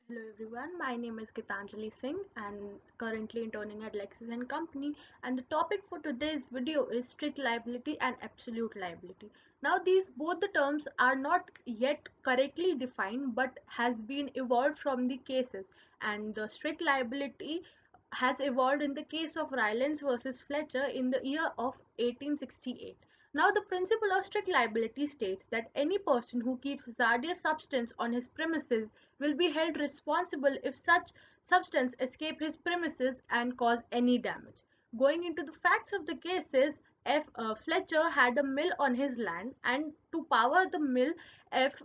Hello everyone, my name is Gitanjali Singh and currently interning at Lexis and Company, and the topic for today's video is strict liability and absolute liability. Now these both the terms are not yet correctly defined but has been evolved from the cases, and the strict liability has evolved in the case of Rylance versus Fletcher in the year of 1868. Now, the principle of strict liability states that any person who keeps hazardous substance on his premises will be held responsible if such substance escape his premises and cause any damage. Going into the facts of the cases, Fletcher had a mill on his land, and to power the mill, F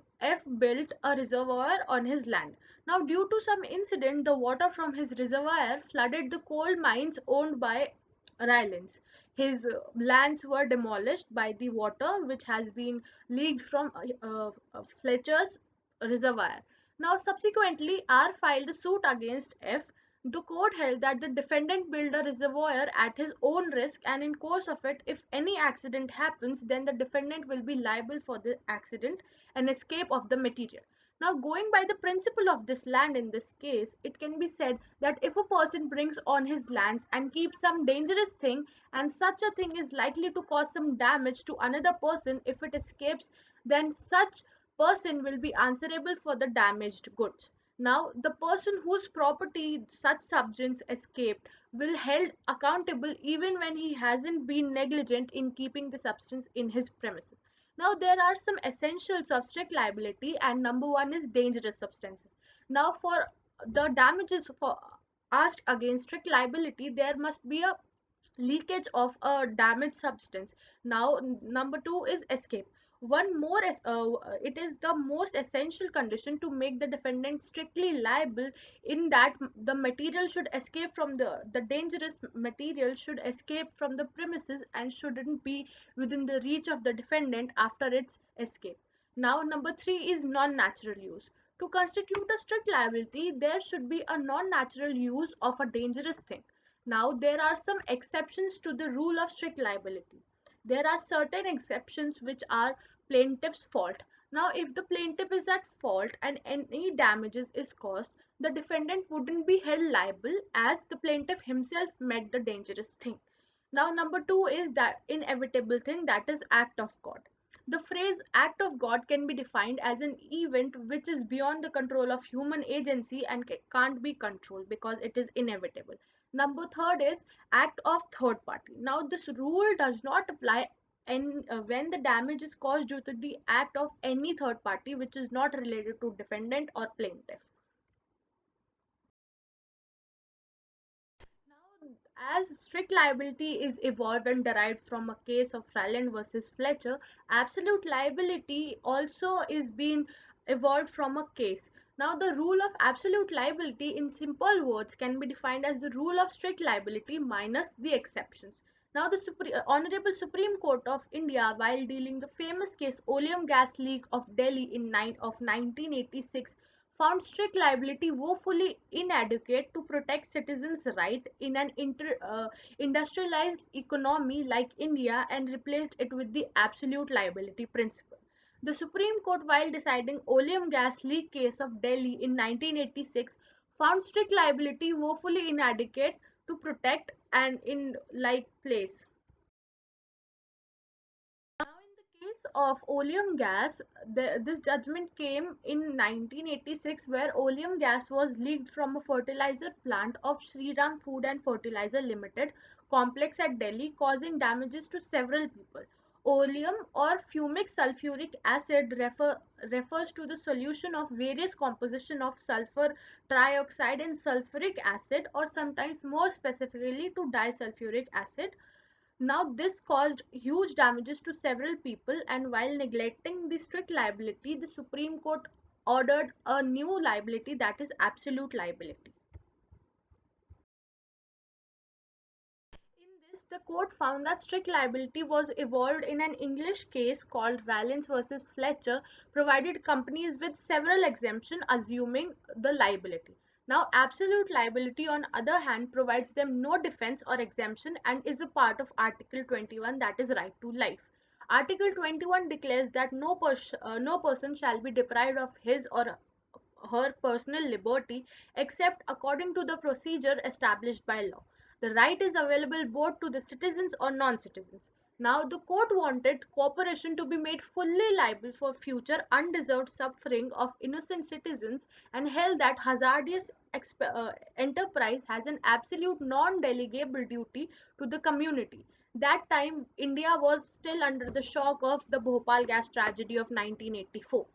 built a reservoir on his land. Now, due to some incident, the water from his reservoir flooded the coal mines owned by Rylance. His lands were demolished by the water which has been leaked from Fletcher's reservoir. Now, subsequently, R filed a suit against F. The court held that the defendant built a reservoir at his own risk, and in course of it, if any accident happens, then the defendant will be liable for the accident and escape of the material. Now, going by the principle of this land in this case, it can be said that if a person brings on his lands and keeps some dangerous thing, and such a thing is likely to cause some damage to another person, if it escapes, then such person will be answerable for the damaged goods. Now, the person whose property such substance escaped will held accountable even when he hasn't been negligent in keeping the substance in his premises. Now, there are some essentials of strict liability, and number one is dangerous substances. Now, for the damages for asked against strict liability, there must be a leakage of a damaged substance. Now, number two is escape. One more, it is the most essential condition to make the defendant strictly liable, in that the material should escape from the dangerous material should escape from the premises and shouldn't be within the reach of the defendant after its escape. Now, number three is non-natural use. To constitute a strict liability, there should be a non-natural use of a dangerous thing. Now, there are some exceptions to the rule of strict liability. There are certain exceptions which are plaintiff's fault. Now, if the plaintiff is at fault and any damages is caused, the defendant wouldn't be held liable as the plaintiff himself met the dangerous thing. Now, number two is that inevitable thing, that is act of God. The phrase act of God can be defined as an event which is beyond the control of human agency and can't be controlled because it is inevitable. Number third is act of third party. Now, this rule does not apply when the damage is caused due to the act of any third party which is not related to defendant or plaintiff. Now, as strict liability is evolved and derived from a case of Ryland versus Fletcher, absolute liability also is being evolved from a case. Now, the rule of absolute liability in simple words can be defined as the rule of strict liability minus the exceptions. Now, the Honorable Supreme Court of India, while dealing the famous case Oleum gas leak of Delhi in 1986, found strict liability woefully inadequate to protect citizens' rights in an industrialized economy like India, and replaced it with the absolute liability principle. The Supreme Court, while deciding oleum gas leak case of Delhi in 1986, found strict liability woefully inadequate to protect and in like place. Now, in the case of oleum gas, this judgment came in 1986, where oleum gas was leaked from a fertilizer plant of Shriram Food and Fertilizer Limited complex at Delhi, causing damages to several people. Oleum or fumic sulfuric acid refers to the solution of various composition of sulfur trioxide and sulfuric acid, or sometimes more specifically to disulfuric acid. Now, this caused huge damages to several people, and while neglecting the strict liability, the Supreme Court ordered a new liability, that is absolute liability. In this, the court found that strict liability was evolved in an English case called Rylance versus Fletcher, provided companies with several exemptions assuming the liability. Now, absolute liability, on other hand, provides them no defense or exemption and is a part of Article 21, that is right to life. Article 21 declares that no person shall be deprived of his or her personal liberty except according to the procedure established by law. The right is available both to the citizens or non-citizens. Now, the court wanted corporation to be made fully liable for future undeserved suffering of innocent citizens and held that hazardous enterprise has an absolute non-delegable duty to the community. That time, India was still under the shock of the Bhopal gas tragedy of 1984.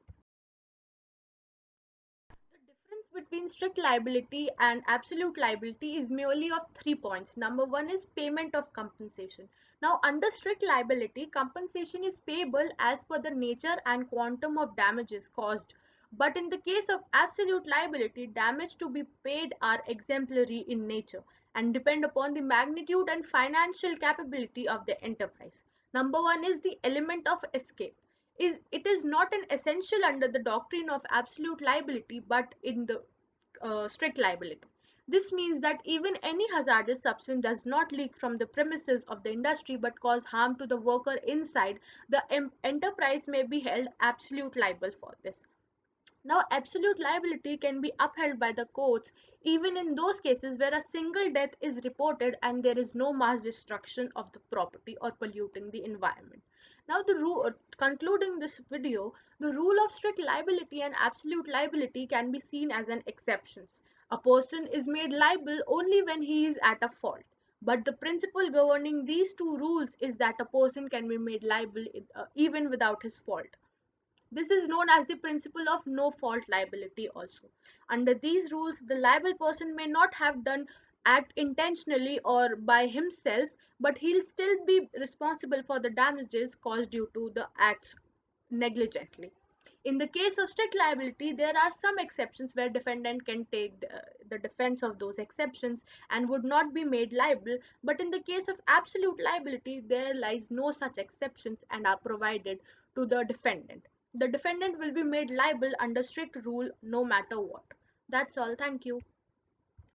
The difference between strict liability and absolute liability is merely of 3 points. Number one is payment of compensation. Now, under strict liability, compensation is payable as per the nature and quantum of damages caused. But in the case of absolute liability, damage to be paid are exemplary in nature and depend upon the magnitude and financial capability of the enterprise. Number one is the element of escape. It is not an essential under the doctrine of absolute liability but in the strict liability. This means that even any hazardous substance does not leak from the premises of the industry but cause harm to the worker inside, the enterprise may be held absolute liable for this. Now, absolute liability can be upheld by the courts even in those cases where a single death is reported and there is no mass destruction of the property or polluting the environment. Now, concluding this video, the rule of strict liability and absolute liability can be seen as an exceptions. A person is made liable only when he is at a fault. But the principle governing these two rules is that a person can be made liable even without his fault. This is known as the principle of no fault liability also. Under these rules, the liable person may not have done act intentionally or by himself, but he'll still be responsible for the damages caused due to the acts negligently. In the case of strict liability, there are some exceptions where defendant can take the defense of those exceptions and would not be made liable, but in the case of absolute liability, there lies no such exceptions and are provided to the defendant. The defendant will be made liable under strict rule no matter what. That's all. Thank you.